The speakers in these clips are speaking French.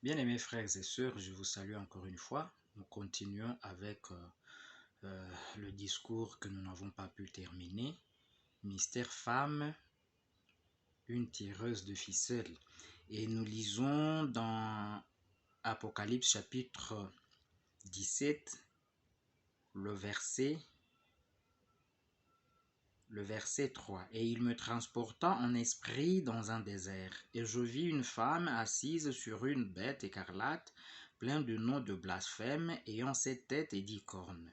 Bien-aimés frères et sœurs, je vous salue encore une fois. Nous continuons avec le discours que nous n'avons pas pu terminer. Mystère femme, une tireuse de ficelle. Et nous lisons dans Apocalypse chapitre 17, le verset 3. Et il me transporta en esprit dans un désert, et je vis une femme assise sur une bête écarlate, pleine de noms de blasphème, ayant 7 têtes et 10 cornes.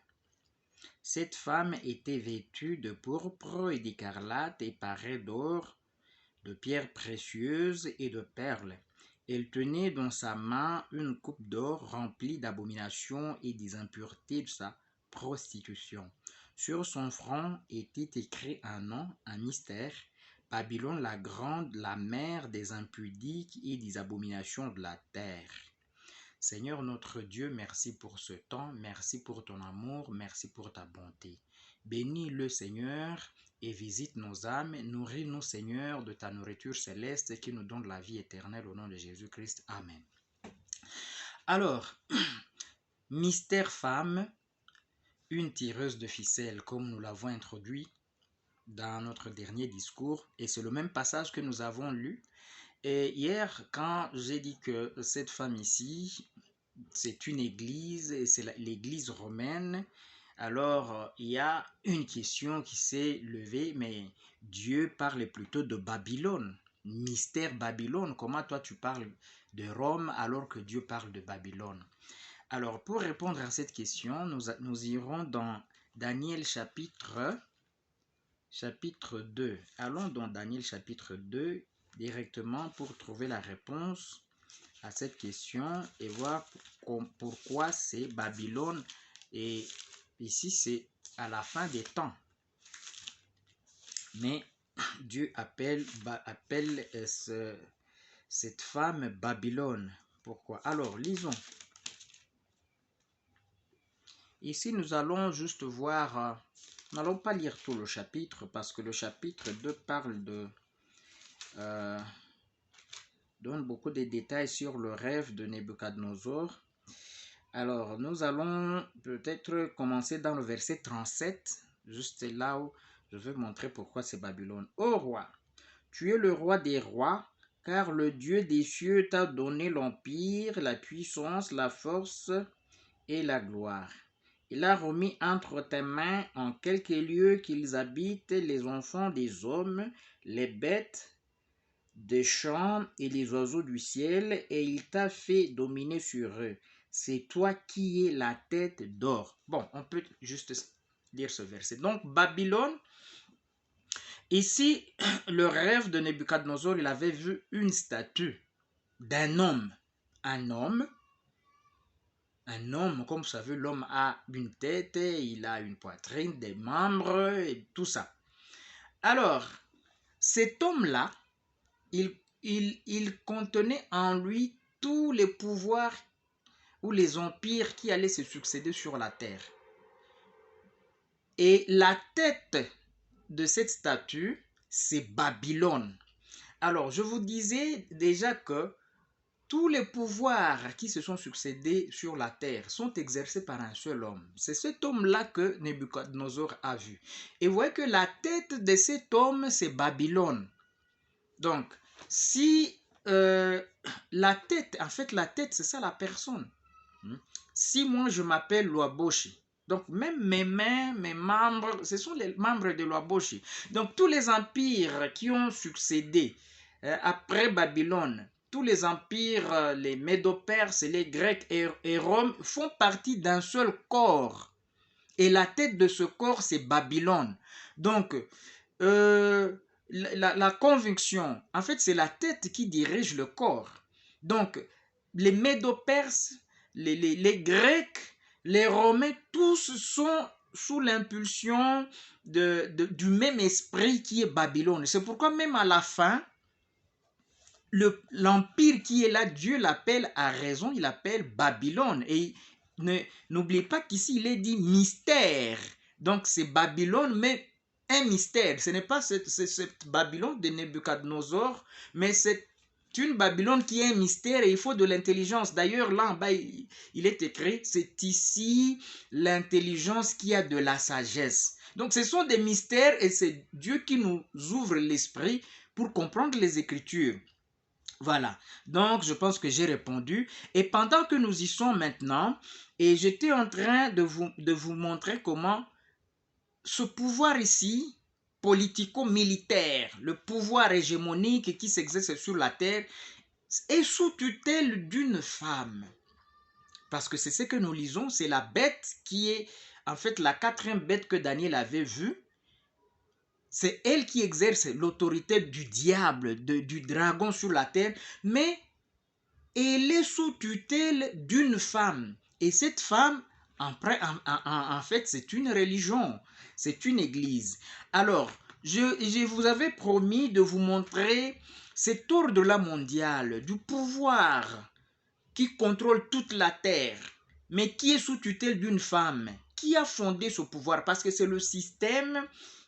Cette femme était vêtue de pourpre et d'écarlate et parée d'or, de pierres précieuses et de perles. Elle tenait dans sa main une coupe d'or remplie d'abominations et des impuretés de sa prostitution. Sur son front était écrit un nom, un mystère, Babylone la grande, la mère des impudiques et des abominations de la terre. Seigneur notre Dieu, merci pour ce temps, merci pour ton amour, merci pour ta bonté. Bénis le Seigneur et visite nos âmes, nourris-nous Seigneur de ta nourriture céleste qui nous donne la vie éternelle au nom de Jésus-Christ. Amen. Alors, mystère femme, une tireuse de ficelle, comme nous l'avons introduit dans notre dernier discours, et c'est le même passage que nous avons lu. Et hier, quand j'ai dit que cette femme ici, c'est une église, et c'est l'église romaine, alors il y a une question qui s'est levée, mais Dieu parle plutôt de Babylone, mystère Babylone. Comment toi tu parles de Rome alors que Dieu parle de Babylone? Alors pour répondre à cette question, nous irons dans Daniel chapitre 2. Allons dans Daniel chapitre 2 directement pour trouver la réponse à cette question et voir pourquoi c'est Babylone. Et ici, c'est à la fin des temps. Mais Dieu appelle cette femme Babylone. Pourquoi? Alors, lisons. Ici, nous allons juste voir, nous n'allons pas lire tout le chapitre parce que le chapitre 2 parle donne beaucoup de détails sur le rêve de Nebuchadnezzar. Alors, nous allons peut-être commencer dans le verset 37, juste là où je veux montrer pourquoi c'est Babylone. Ô roi, tu es le roi des rois, car le Dieu des cieux t'a donné l'empire, la puissance, la force et la gloire. Il a remis entre tes mains en quelques lieux qu'ils habitent les enfants des hommes, les bêtes des champs et les oiseaux du ciel, et il t'a fait dominer sur eux. C'est toi qui es la tête d'or. Bon, on peut juste lire ce verset. Donc, Babylone, ici, le rêve de Nebuchadnezzar, il avait vu une statue d'un homme. Un homme, comme vous savez, l'homme a une tête, il a une poitrine, des membres, et tout ça. Alors, cet homme-là, il contenait en lui tous les pouvoirs ou les empires qui allaient se succéder sur la terre. Et la tête de cette statue, c'est Babylone. Alors, je vous disais déjà que tous les pouvoirs qui se sont succédés sur la terre sont exercés par un seul homme. C'est cet homme-là que Nebuchadnezzar a vu. Et vous voyez que la tête de cet homme, c'est Babylone. Donc, si la tête, en fait la tête, c'est ça la personne. Si moi je m'appelle Lwaboshi, donc même mes mains, mes membres, ce sont les membres de Lwaboshi. Donc tous les empires qui ont succédé après Babylone, tous les empires, les Médo-Perses, les Grecs et Rome font partie d'un seul corps. Et la tête de ce corps, c'est Babylone. Donc, la conviction, en fait, c'est la tête qui dirige le corps. Donc, les Médo-Perses, les Grecs, les Romains, tous sont sous l'impulsion du même esprit qui est Babylone. C'est pourquoi même à la fin, l'empire qui est là, Dieu l'appelle à raison, il l'appelle Babylone. Et n'oubliez pas qu'ici, il est dit mystère. Donc, c'est Babylone, mais un mystère. Ce n'est pas cette Babylone de Nebuchadnezzar, mais c'est une Babylone qui est un mystère et il faut de l'intelligence. D'ailleurs, là en bas, il est écrit, c'est ici l'intelligence qui a de la sagesse. Donc, ce sont des mystères et c'est Dieu qui nous ouvre l'esprit pour comprendre les Écritures. Voilà, donc je pense que j'ai répondu. Et pendant que nous y sommes maintenant, et j'étais en train de vous montrer comment ce pouvoir ici, politico-militaire, le pouvoir hégémonique qui s'exerce sur la terre, est sous tutelle d'une femme. Parce que c'est ce que nous lisons, c'est la bête qui est en fait la quatrième bête que Daniel avait vue. C'est elle qui exerce l'autorité du diable, du dragon sur la terre, mais elle est sous tutelle d'une femme. Et cette femme, en fait, c'est une religion, c'est une église. Alors, je vous avais promis de vous montrer cet ordre-là mondial, du pouvoir qui contrôle toute la terre, mais qui est sous tutelle d'une femme. Qui a fondé ce pouvoir? Parce que c'est le système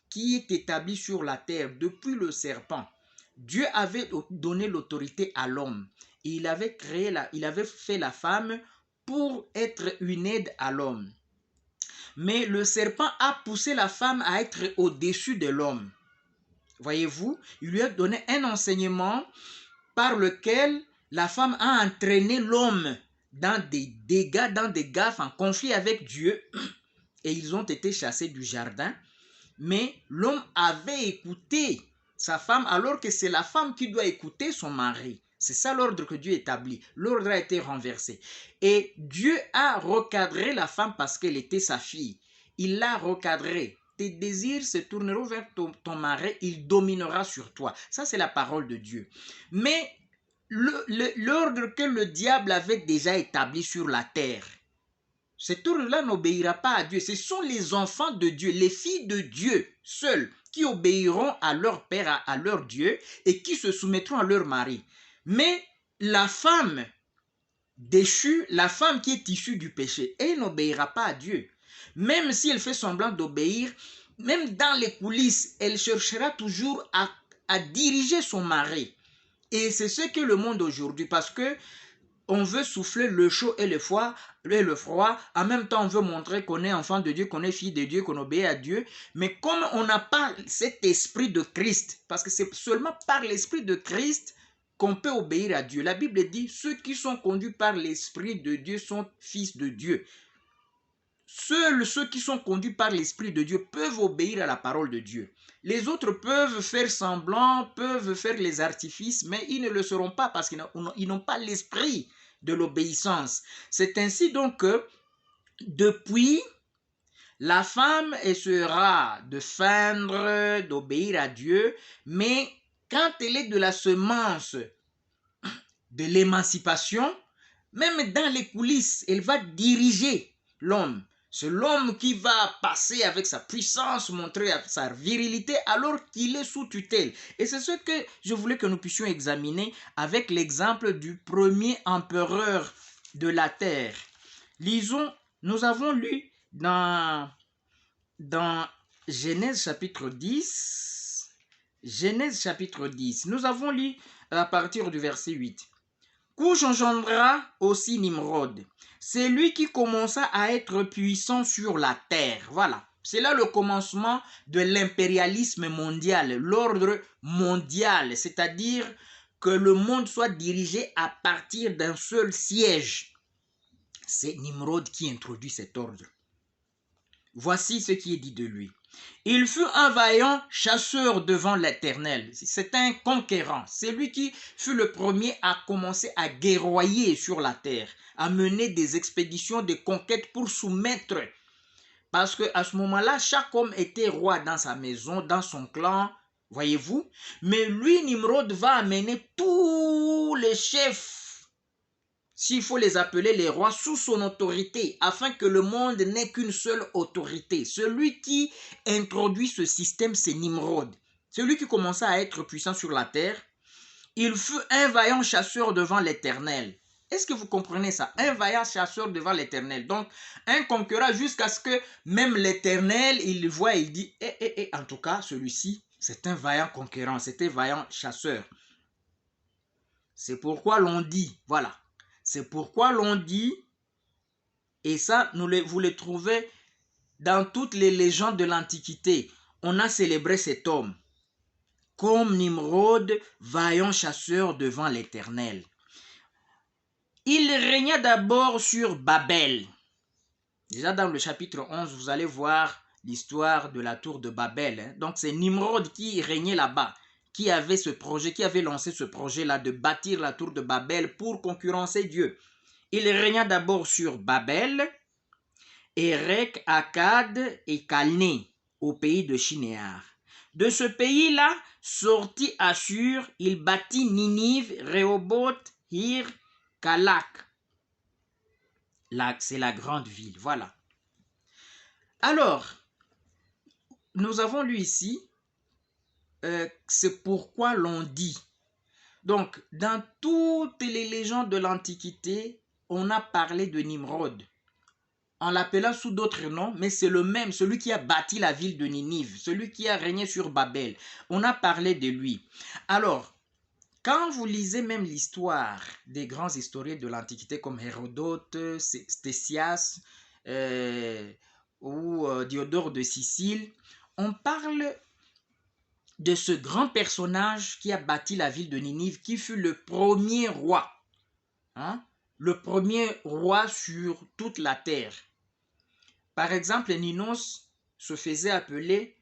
qui est établi sur la terre depuis le serpent. Dieu avait donné l'autorité à l'homme. Et il avait fait la femme pour être une aide à l'homme. Mais le serpent a poussé la femme à être au-dessus de l'homme. Voyez-vous, il lui a donné un enseignement par lequel la femme a entraîné l'homme dans des dégâts, dans des gaffes, en conflit avec Dieu. Et ils ont été chassés du jardin. Mais l'homme avait écouté sa femme alors que c'est la femme qui doit écouter son mari. C'est ça l'ordre que Dieu établit. L'ordre a été renversé. Et Dieu a recadré la femme parce qu'elle était sa fille. Il l'a recadrée. Tes désirs se tourneront vers ton mari, il dominera sur toi. Ça, c'est la parole de Dieu. Mais l'ordre que le diable avait déjà établi sur la terre, cet ordre-là n'obéira pas à Dieu. Ce sont les enfants de Dieu, les filles de Dieu seuls qui obéiront à leur père, à leur Dieu et qui se soumettront à leur mari. Mais la femme déchue, la femme qui est issue du péché, elle n'obéira pas à Dieu. Même si elle fait semblant d'obéir, même dans les coulisses, elle cherchera toujours à diriger son mari. Et c'est ce que le monde aujourd'hui, parce que on veut souffler le chaud et le froid, en même temps on veut montrer qu'on est enfant de Dieu, qu'on est fille de Dieu, qu'on obéit à Dieu, mais comme on n'a pas cet esprit de Christ, parce que c'est seulement par l'esprit de Christ qu'on peut obéir à Dieu. La Bible dit, ceux qui sont conduits par l'esprit de Dieu sont fils de Dieu. Seuls ceux qui sont conduits par l'esprit de Dieu peuvent obéir à la parole de Dieu. Les autres peuvent faire semblant, peuvent faire les artifices, mais ils ne le seront pas parce qu'ils n'ont pas l'esprit de l'obéissance. C'est ainsi donc que depuis, la femme essaiera de feindre, d'obéir à Dieu, mais quand elle est de la semence de l'émancipation, même dans les coulisses, elle va diriger l'homme. C'est l'homme qui va passer avec sa puissance, montrer sa virilité alors qu'il est sous tutelle. Et c'est ce que je voulais que nous puissions examiner avec l'exemple du premier empereur de la terre. Lisons, nous avons lu dans Genèse chapitre 10. Genèse chapitre 10. Nous avons lu à partir du verset 8. Couche engendra aussi Nimrod. C'est lui qui commença à être puissant sur la terre. Voilà. C'est là le commencement de l'impérialisme mondial, l'ordre mondial, c'est-à-dire que le monde soit dirigé à partir d'un seul siège. C'est Nimrod qui introduit cet ordre. Voici ce qui est dit de lui. Il fut un vaillant chasseur devant l'Éternel. C'est un conquérant. C'est lui qui fut le premier à commencer à guerroyer sur la terre, à mener des expéditions de conquête pour soumettre. Parce qu'à ce moment-là, chaque homme était roi dans sa maison, dans son clan, voyez-vous. Mais lui, Nimrod, va amener tous les chefs, s'il faut les appeler les rois, sous son autorité, afin que le monde n'ait qu'une seule autorité. Celui qui introduit ce système, c'est Nimrod. Celui qui commença à être puissant sur la terre. Il fut un vaillant chasseur devant l'Éternel. Est-ce que vous comprenez ça? Un vaillant chasseur devant l'Éternel. Donc, un conquérant jusqu'à ce que même l'Éternel, il le voit, il dit, en tout cas, celui-ci, c'est un vaillant conquérant, c'est un vaillant chasseur. C'est pourquoi l'on dit, voilà, c'est pourquoi l'on dit, et ça, vous le trouvez dans toutes les légendes de l'Antiquité. On a célébré cet homme comme Nimrod, vaillant chasseur devant l'Éternel. Il régna d'abord sur Babel. Déjà dans le chapitre 11, vous allez voir l'histoire de la tour de Babel. Donc c'est Nimrod qui régnait là-bas, qui avait ce projet, qui avait lancé ce projet-là de bâtir la tour de Babel pour concurrencer Dieu. Il régna d'abord sur Babel, Érec, Akkad et Calné, au pays de Shinéar. De ce pays-là, sortit Assur, il bâtit Ninive, Rehoboth, Hir, Calak. Là, c'est la grande ville, voilà. Alors, nous avons lu ici, c'est pourquoi l'on dit. Donc, dans toutes les légendes de l'Antiquité, on a parlé de Nimrod. On l'appela sous d'autres noms, mais c'est le même, celui qui a bâti la ville de Ninive, celui qui a régné sur Babel. On a parlé de lui. Alors, quand vous lisez même l'histoire des grands historiens de l'Antiquité comme Hérodote, Stésias ou Diodore de Sicile, on parle de ce grand personnage qui a bâti la ville de Ninive, qui fut le premier roi. Le premier roi sur toute la terre. Par exemple, Ninos se faisait appeler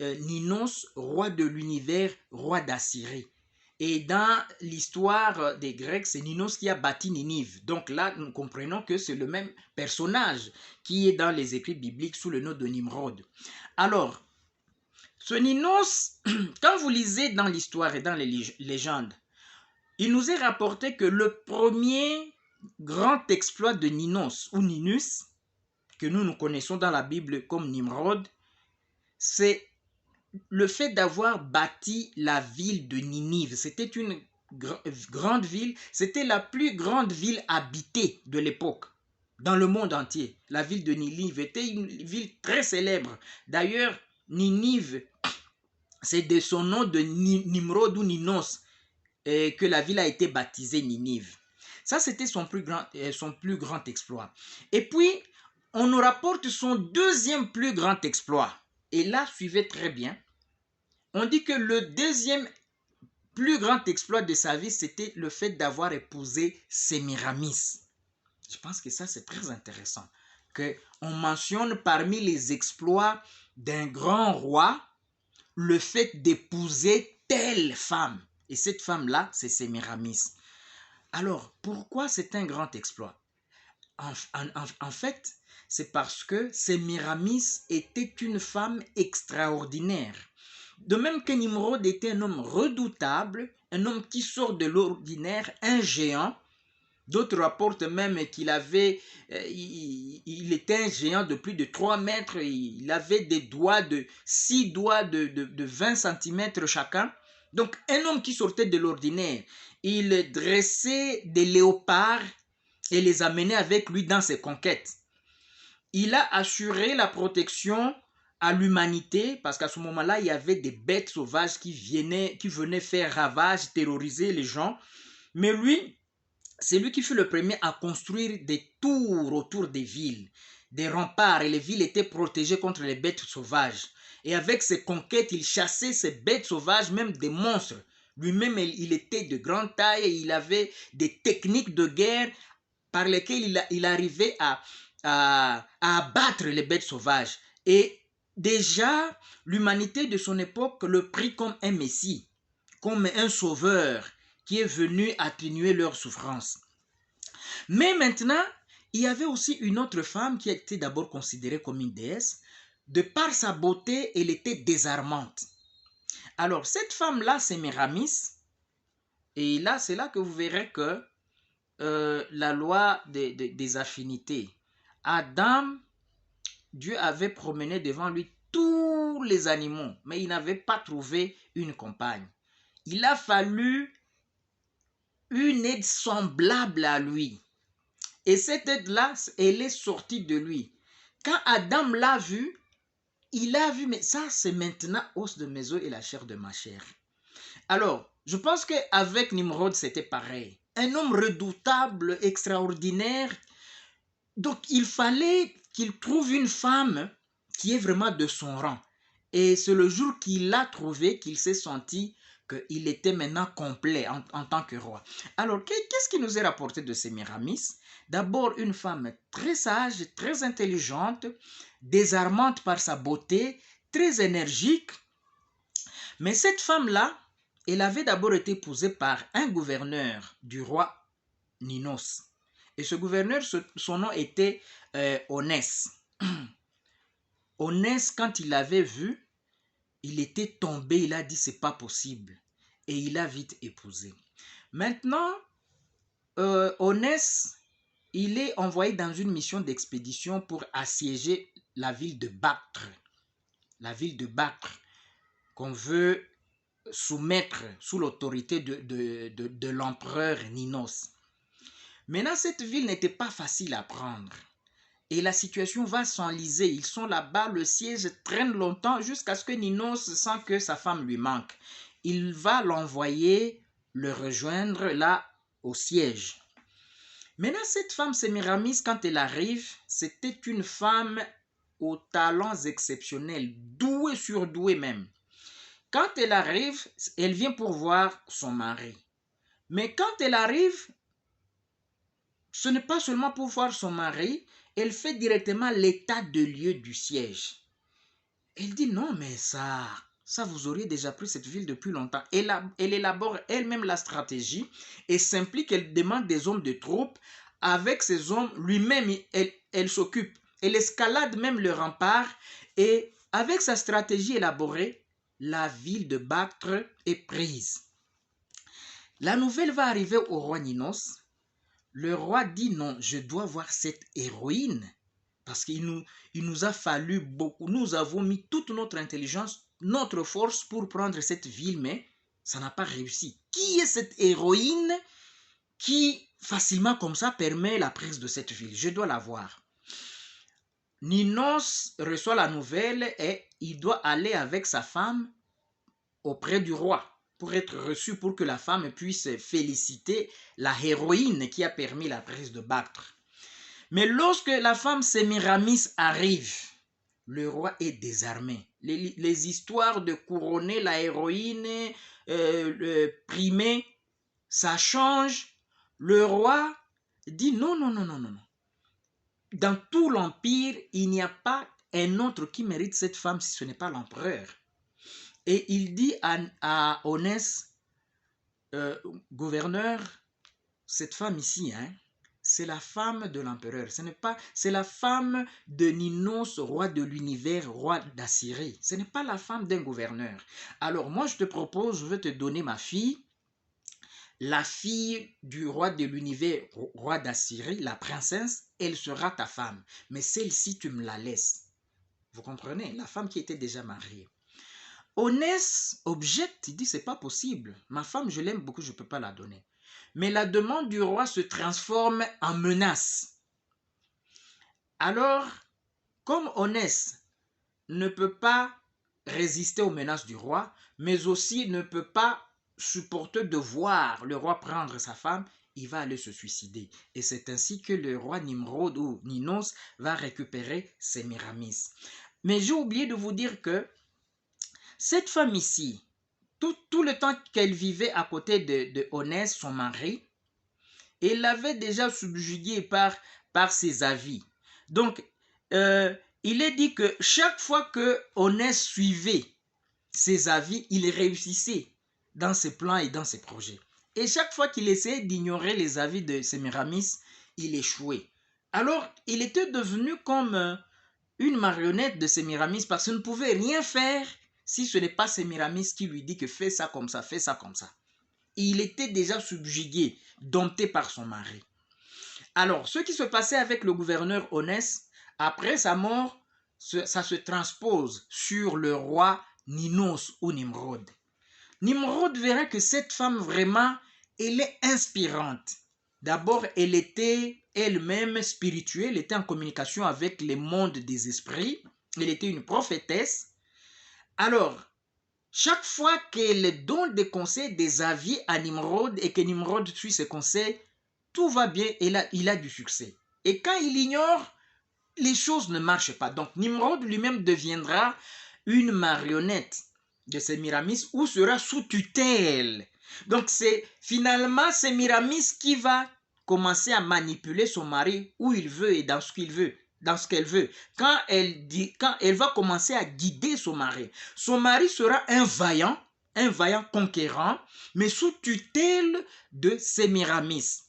Ninos, roi de l'univers, roi d'Assyrie. Et dans l'histoire des Grecs, c'est Ninos qui a bâti Ninive. Donc là, nous comprenons que c'est le même personnage qui est dans les écrits bibliques sous le nom de Nimrod. Alors, ce Ninos, quand vous lisez dans l'histoire et dans les légendes, il nous est rapporté que le premier grand exploit de Ninos ou Ninus, que nous connaissons dans la Bible comme Nimrod, c'est le fait d'avoir bâti la ville de Ninive. C'était une grande ville, c'était la plus grande ville habitée de l'époque, dans le monde entier. La ville de Ninive était une ville très célèbre. D'ailleurs, Ninive, c'est de son nom de Nimrod ou Ninos que la ville a été baptisée Ninive. Ça, c'était son plus grand exploit. Et puis, on nous rapporte son deuxième plus grand exploit. Et là, suivez très bien. On dit que le deuxième plus grand exploit de sa vie, c'était le fait d'avoir épousé Sémiramis. Je pense que ça, c'est très intéressant. Qu'on mentionne parmi les exploits d'un grand roi, le fait d'épouser telle femme. Et cette femme-là, c'est Sémiramis. Alors, pourquoi c'est un grand exploit? En fait, c'est parce que Sémiramis était une femme extraordinaire. De même que Nimrod était un homme redoutable, un homme qui sort de l'ordinaire, un géant. D'autres rapportent même qu'il il était un géant de plus de 3 mètres, il avait des doigts 6 doigts de 20 cm chacun. Donc un homme qui sortait de l'ordinaire. Il dressait des léopards et les amenait avec lui dans ses conquêtes. Il a assuré la protection à l'humanité, parce qu'à ce moment-là, il y avait des bêtes sauvages qui venaient faire ravage, terroriser les gens. Mais lui, c'est lui qui fut le premier à construire des tours autour des villes, des remparts, et les villes étaient protégées contre les bêtes sauvages. Et avec ses conquêtes, il chassait ces bêtes sauvages, même des monstres. Lui-même, il était de grande taille et il avait des techniques de guerre par lesquelles il arrivait à abattre les bêtes sauvages. Et déjà, l'humanité de son époque le prit comme un messie, comme un sauveur qui est venu atténuer leur souffrance. Mais maintenant, il y avait aussi une autre femme qui était d'abord considérée comme une déesse. De par sa beauté, elle était désarmante. Alors, cette femme-là, c'est Sémiramis. Et là, c'est là que vous verrez que la loi des affinités. Adam, Dieu avait promené devant lui tous les animaux, mais il n'avait pas trouvé une compagne. Il a fallu une aide semblable à lui. Et cette aide-là, elle est sortie de lui. Quand Adam l'a vue, il a vu, mais ça c'est maintenant os de mes os et la chair de ma chair. Alors, Je pense qu'avec Nimrod, c'était pareil. Un homme redoutable, extraordinaire. Donc, il fallait qu'il trouve une femme qui est vraiment de son rang. Et c'est le jour qu'il l'a trouvé qu'il s'est senti qu'il était maintenant complet en tant que roi. Alors, qu'est-ce qui nous est rapporté de Sémiramis? D'abord, une femme très sage, très intelligente, désarmante par sa beauté, très énergique. Mais cette femme-là, elle avait d'abord été épousée par un gouverneur du roi Ninos. Et ce gouverneur, son nom était Onès. Onès, quand il l'avait vu, il était tombé, il a dit c'est pas possible. Et il a vite épousé. Maintenant, Onès, il est envoyé dans une mission d'expédition pour assiéger la ville de Bactre. La ville de Bactre, qu'on veut soumettre sous l'autorité de l'empereur Ninos. Maintenant, cette ville n'était pas facile à prendre. Et la situation va s'enliser. Ils sont là-bas, le siège traîne longtemps jusqu'à ce que Ninos sent que sa femme lui manque. Il va l'envoyer le rejoindre là au siège. Maintenant, cette femme Sémiramis, quand elle arrive, c'était une femme aux talents exceptionnels, douée surdouée même. Quand elle arrive, elle vient pour voir son mari. Mais quand elle arrive, ce n'est pas seulement pour voir son mari, elle fait directement l'état de lieu du siège. Elle dit non, mais ça vous auriez déjà pris cette ville depuis longtemps. Elle élabore elle-même la stratégie et s'implique, elle demande des hommes de troupes. Avec ces hommes, lui-même, elle s'occupe. Elle escalade même le rempart et avec sa stratégie élaborée, la ville de Bactre est prise. La nouvelle va arriver au roi Ninos. Le roi dit non, je dois voir cette héroïne parce qu'il nous a fallu beaucoup. Nous avons mis toute notre intelligence, notre force pour prendre cette ville, mais ça n'a pas réussi. Qui est cette héroïne qui facilement comme ça permet la prise de cette ville? Je dois la voir. Ninos reçoit la nouvelle et il doit aller avec sa femme auprès du roi pour être reçu, pour que la femme puisse féliciter la héroïne qui a permis la prise de Bactre. Mais lorsque la femme Sémiramis arrive, le roi est désarmé. Les histoires de couronner la héroïne, primer, ça change. Le roi dit non, non, non, non, non. Dans tout l'empire, il n'y a pas un autre qui mérite cette femme si ce n'est pas l'empereur. Et il dit à Onès, gouverneur, cette femme ici, c'est la femme de l'empereur. C'est la femme de Ninos, roi de l'univers, roi d'Assyrie. Ce n'est pas la femme d'un gouverneur. Alors moi, je te propose, je vais te donner ma fille, la fille du roi de l'univers, roi d'Assyrie, la princesse, elle sera ta femme. Mais celle-ci, tu me la laisses. Vous comprenez? La femme qui était déjà mariée. Onès objecte, il dit c'est pas possible. Ma femme, je l'aime beaucoup, je ne peux pas la donner. Mais la demande du roi se transforme en menace. Alors, comme Onès ne peut pas résister aux menaces du roi, mais aussi ne peut pas supporter de voir le roi prendre sa femme, il va aller se suicider. Et c'est ainsi que le roi Nimrod ou Ninos va récupérer Sémiramis. Mais j'ai oublié de vous dire que cette femme ici, tout le temps qu'elle vivait à côté de Onès, son mari, elle l'avait déjà subjugué par ses avis. Donc, il est dit que chaque fois que Onès suivait ses avis, il réussissait dans ses plans et dans ses projets. Et chaque fois qu'il essayait d'ignorer les avis de Sémiramis, il échouait. Alors, il était devenu comme une marionnette de Sémiramis parce qu'il ne pouvait rien faire si ce n'est pas Sémiramis qui lui dit que fais ça comme ça, fais ça comme ça. Il était déjà subjugué, dompté par son mari. Alors, ce qui se passait avec le gouverneur Onès, après sa mort, ça se transpose sur le roi Ninos ou Nimrod. Nimrod verra que cette femme vraiment, elle est inspirante. D'abord, elle était elle-même spirituelle, elle était en communication avec les mondes des esprits, elle était une prophétesse. Alors, Chaque fois qu'elle donne des conseils, des avis à Nimrod et que Nimrod suit ses conseils, tout va bien et là, il a du succès. Et quand il ignore, les choses ne marchent pas. Donc Nimrod lui-même deviendra une marionnette de Sémiramis ou sera sous tutelle. Donc c'est finalement Sémiramis qui va commencer à manipuler son mari où il veut et dans ce qu'il veut, dans ce qu'elle veut. Quand elle va commencer à guider son mari sera un vaillant conquérant, mais sous tutelle de Sémiramis.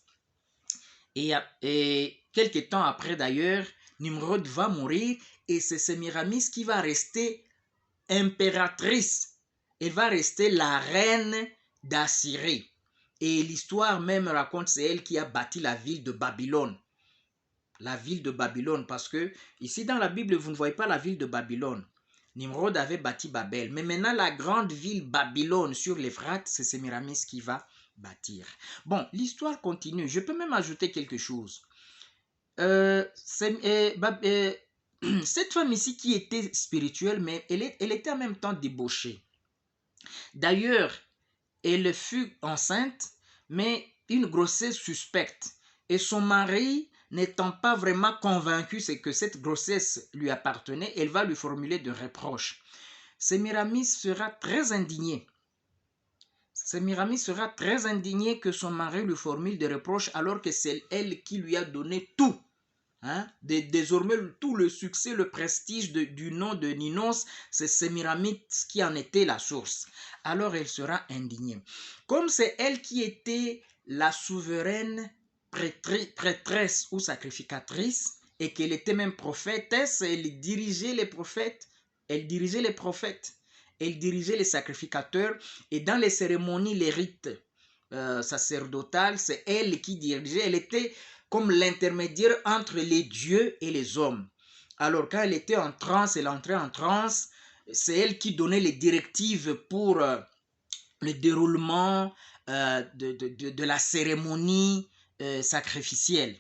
Et quelques temps après d'ailleurs, Nimrod va mourir et c'est Sémiramis qui va rester impératrice. Elle va rester la reine d'Assyrie. Et l'histoire même raconte c'est elle qui a bâti la ville de Babylone. La ville de Babylone, parce que ici dans la Bible, vous ne voyez pas la ville de Babylone. Nimrod avait bâti Babel. Mais maintenant, la grande ville Babylone sur l'Euphrate, c'est Sémiramis qui va bâtir. Bon, l'histoire continue. Je peux même ajouter quelque chose. Cette femme ici qui était spirituelle, mais elle était en même temps débauchée. D'ailleurs, elle fut enceinte, mais une grossesse suspecte. Et son mari, n'étant pas vraiment convaincu que cette grossesse lui appartenait, elle va lui formuler de reproches. Sémiramis sera très indigné. Sémiramis sera très indigné que son mari lui formule des reproches alors que c'est elle qui lui a donné tout. Hein? Désormais, tout le succès, le prestige du nom de Ninos, c'est Sémiramis qui en était la source. Alors elle sera indignée. Comme c'est elle qui était la souveraine prêtresse ou sacrificatrice, et qu'elle était même prophétesse, elle dirigeait les prophètes, elle dirigeait les sacrificateurs, et dans les cérémonies, les rites sacerdotales, c'est elle qui dirigeait. Elle était comme l'intermédiaire entre les dieux et les hommes. Alors quand elle était en transe, elle entrait en transe, c'est elle qui donnait les directives pour le déroulement de la cérémonie sacrificielle.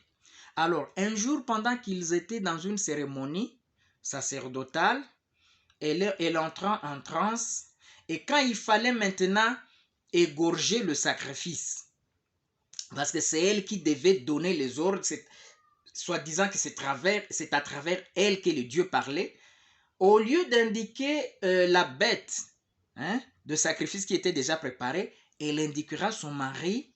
Alors un jour, pendant qu'ils étaient dans une cérémonie sacerdotale, elle entra en transe, et quand il fallait maintenant égorger le sacrifice, parce que c'est elle qui devait donner les ordres, soi-disant que c'est à travers elle que le Dieu parlait, au lieu d'indiquer la bête de sacrifice qui était déjà préparée, elle indiquera son mari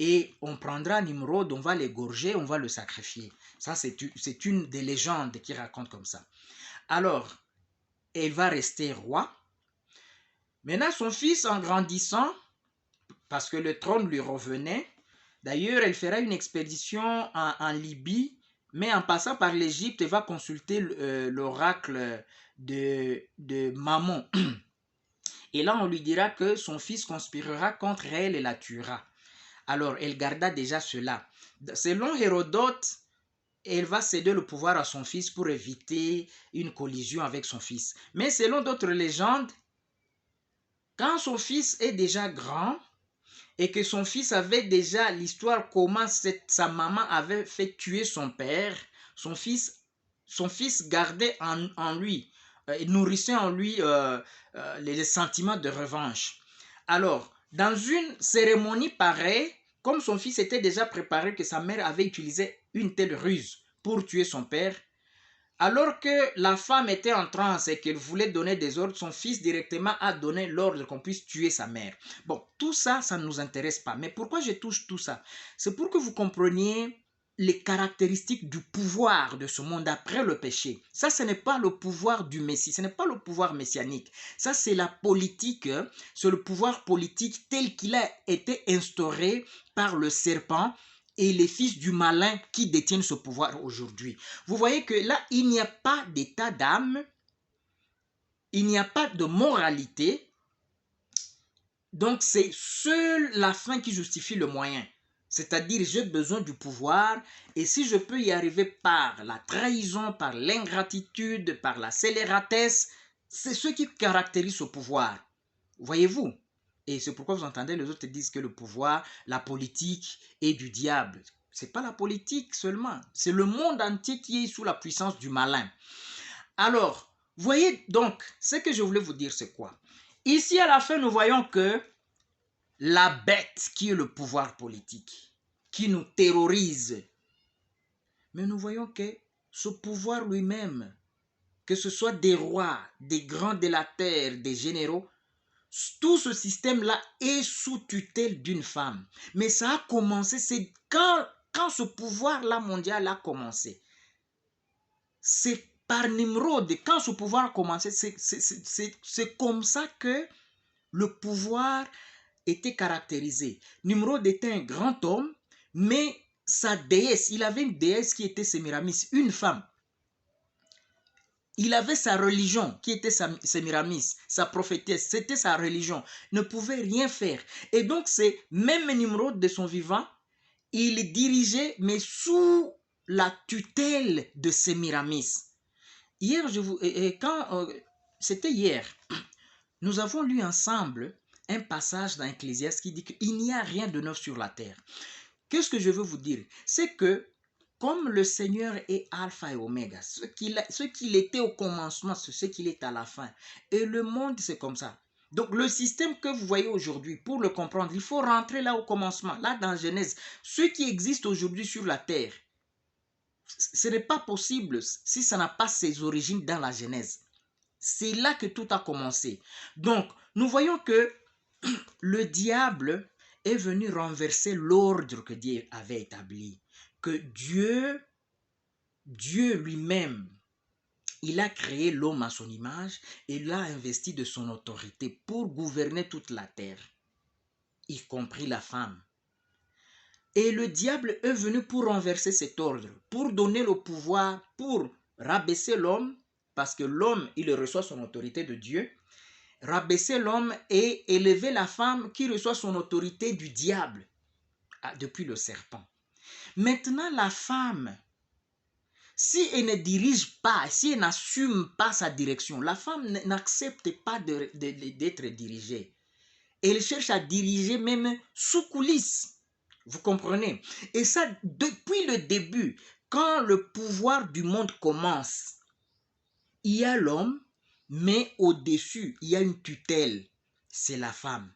et on prendra Nimrod, on va l'égorger, on va le sacrifier. Ça, c'est une des légendes qui raconte comme ça. Alors, elle va rester roi. Maintenant, son fils, en grandissant, parce que le trône lui revenait, d'ailleurs, elle fera une expédition en Libye, mais en passant par l'Égypte, elle va consulter l'oracle de Mammon. Et là, on lui dira que son fils conspirera contre elle et la tuera. Alors, elle garda déjà cela. Selon Hérodote, elle va céder le pouvoir à son fils pour éviter une collision avec son fils. Mais selon d'autres légendes, quand son fils est déjà grand, et que son fils avait déjà l'histoire comment sa maman avait fait tuer son père, son fils gardait en lui, nourrissait en lui les sentiments de revanche. Alors, dans une cérémonie pareille, comme son fils était déjà préparé que sa mère avait utilisé une telle ruse pour tuer son père, alors que la femme était en transe et qu'elle voulait donner des ordres, son fils directement a donné l'ordre qu'on puisse tuer sa mère. Bon, tout ça, ça ne nous intéresse pas. Mais pourquoi je touche tout ça? C'est pour que vous compreniez les caractéristiques du pouvoir de ce monde après le péché. Ça, ce n'est pas le pouvoir du Messie, ce n'est pas le pouvoir messianique. Ça, c'est la politique, c'est le pouvoir politique tel qu'il a été instauré par le serpent et les fils du malin qui détiennent ce pouvoir aujourd'hui. Vous voyez que là, il n'y a pas d'état d'âme, il n'y a pas de moralité, donc c'est seule la fin qui justifie le moyen. C'est-à-dire, j'ai besoin du pouvoir, et si je peux y arriver par la trahison, par l'ingratitude, par la scélératesse, c'est ce qui caractérise ce pouvoir. Voyez-vous? Et c'est pourquoi vous entendez les autres disent que le pouvoir, la politique est du diable. Ce n'est pas la politique seulement, c'est le monde entier qui est sous la puissance du malin. Alors, voyez donc, ce que je voulais vous dire, c'est quoi? Ici, à la fin, nous voyons que la bête qui est le pouvoir politique, qui nous terrorise, mais nous voyons que ce pouvoir lui-même, que ce soit des rois, des grands de la terre, des généraux, tout ce système-là est sous tutelle d'une femme. Mais ça a commencé, c'est quand ce pouvoir-là mondial a commencé. C'est par Nimrod, quand ce pouvoir a commencé, c'est comme ça que le pouvoir était caractérisé. Nimrod était un grand homme, mais sa déesse, il avait une déesse qui était Sémiramis, une femme. Il avait sa religion qui était Sémiramis, sa prophétesse, c'était sa religion. Il ne pouvait rien faire. Et donc, c'est même Nimrod de son vivant, il dirigeait, mais sous la tutelle de Sémiramis. Hier, c'était hier, nous avons lu ensemble un passage dans Ecclésiaste qui dit qu'il n'y a rien de neuf sur la terre. Qu'est-ce que je veux vous dire? C'est que comme le Seigneur est alpha et oméga, ce qu'il était au commencement, c'est ce qu'il est à la fin. Et le monde, c'est comme ça. Donc le système que vous voyez aujourd'hui, pour le comprendre, il faut rentrer là au commencement, là dans Genèse. Ce qui existe aujourd'hui sur la terre, ce n'est pas possible si ça n'a pas ses origines dans la Genèse. C'est là que tout a commencé. Donc, nous voyons que le diable est venu renverser l'ordre que Dieu avait établi. Que Dieu lui-même, il a créé l'homme à son image et l'a investi de son autorité pour gouverner toute la terre, y compris la femme. Et le diable est venu pour renverser cet ordre, pour donner le pouvoir, pour rabaisser l'homme, parce que l'homme, il reçoit son autorité de Dieu, rabaisser l'homme et élever la femme qui reçoit son autorité du diable, depuis le serpent. Maintenant, la femme, si elle ne dirige pas, si elle n'assume pas sa direction, la femme n'accepte pas d'être dirigée. Elle cherche à diriger même sous coulisses. Vous comprenez? Et ça, depuis le début, quand le pouvoir du monde commence, il y a l'homme, mais au-dessus, il y a une tutelle. C'est la femme.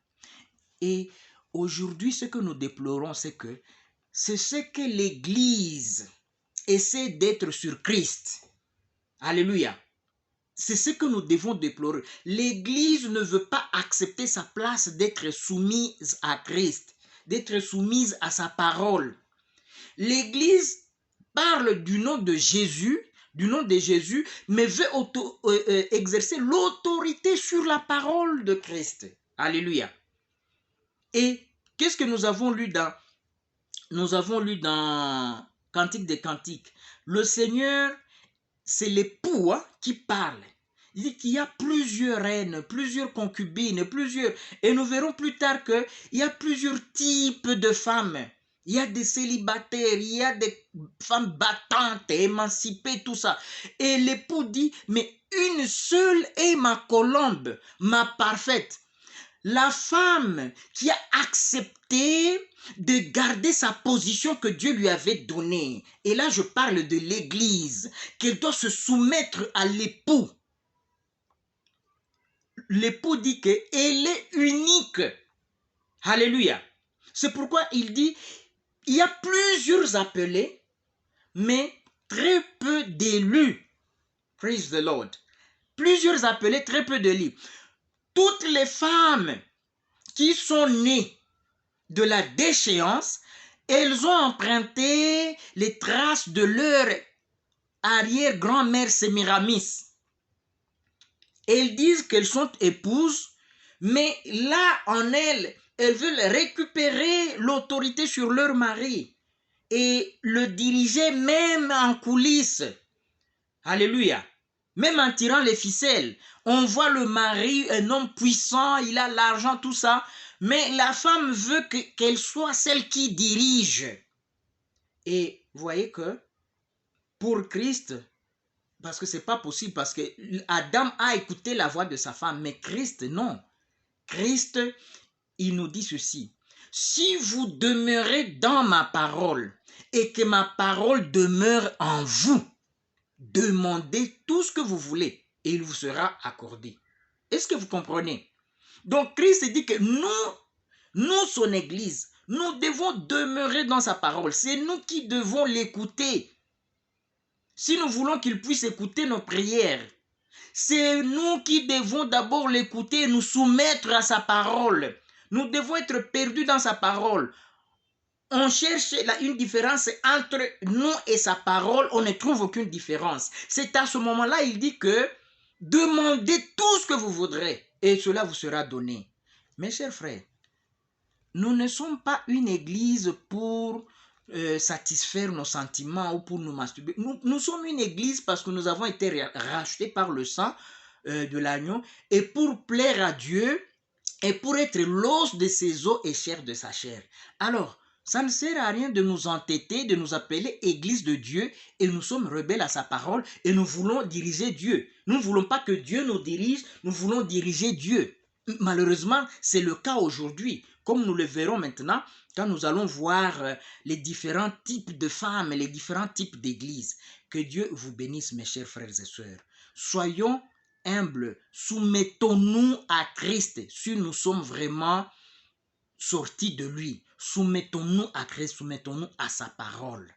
Et aujourd'hui, ce que nous déplorons, c'est que c'est ce que l'Église essaie d'être sur Christ. Alléluia. C'est ce que nous devons déplorer. L'Église ne veut pas accepter sa place d'être soumise à Christ, d'être soumise à sa parole. L'Église parle du nom de Jésus, mais veut exercer l'autorité sur la parole de Christ. Alléluia. Et qu'est-ce que nous avons lu dans Cantique des Cantiques? Le Seigneur, c'est l'époux qui parle. Il dit qu'il y a plusieurs reines, plusieurs concubines, et nous verrons plus tard qu'il y a plusieurs types de femmes. Il y a des célibataires, il y a des femmes battantes, émancipées, tout ça. Et l'époux dit, mais une seule est ma colombe, ma parfaite. La femme qui a accepté de garder sa position que Dieu lui avait donnée. Et là, je parle de l'Église, qu'elle doit se soumettre à l'époux. L'époux dit qu'elle est unique. Alléluia. C'est pourquoi il dit, il y a plusieurs appelés, mais très peu d'élus. Praise the Lord. Plusieurs appelés, très peu d'élus. Toutes les femmes qui sont nées de la déchéance, elles ont emprunté les traces de leur arrière-grand-mère Sémiramis. Elles disent qu'elles sont épouses, mais là, en elles veulent récupérer l'autorité sur leur mari et le diriger même en coulisses. Alléluia. Même en tirant les ficelles, on voit le mari, un homme puissant, il a l'argent, tout ça, mais la femme veut qu'elle soit celle qui dirige. Et vous voyez que pour Christ, parce que c'est pas possible, parce que Adam a écouté la voix de sa femme, mais Christ, non. Christ, il nous dit ceci. Si vous demeurez dans ma parole et que ma parole demeure en vous, demandez tout ce que vous voulez et il vous sera accordé. Est-ce que vous comprenez? Donc Christ dit que nous son Église, nous devons demeurer dans sa parole. C'est nous qui devons l'écouter. Si nous voulons qu'il puisse écouter nos prières, c'est nous qui devons d'abord l'écouter et nous soumettre à sa parole. Nous devons être perdus dans sa parole. On cherche une différence entre nous et sa parole, on ne trouve aucune différence. C'est à ce moment-là, il dit que demandez tout ce que vous voudrez et cela vous sera donné. Mes chers frères, nous ne sommes pas une église pour satisfaire nos sentiments ou pour nous masturber. Nous sommes une église parce que nous avons été rachetés par le sang de l'agneau et pour plaire à Dieu et pour être l'os de ses os et chair de sa chair. Alors, ça ne sert à rien de nous entêter, de nous appeler Église de Dieu et nous sommes rebelles à sa parole et nous voulons diriger Dieu. Nous ne voulons pas que Dieu nous dirige, nous voulons diriger Dieu. Malheureusement, c'est le cas aujourd'hui. Comme nous le verrons maintenant, quand nous allons voir les différents types de femmes, les différents types d'églises. Que Dieu vous bénisse, mes chers frères et sœurs. Soyons humbles, soumettons-nous à Christ si nous sommes vraiment sortis de lui. Soumettons-nous à Christ, soumettons-nous à sa parole.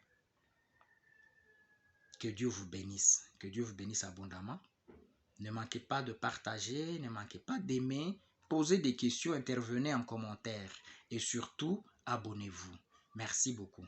Que Dieu vous bénisse. Que Dieu vous bénisse abondamment. Ne manquez pas de partager, ne manquez pas d'aimer, posez des questions, intervenez en commentaire et surtout, abonnez-vous. Merci beaucoup.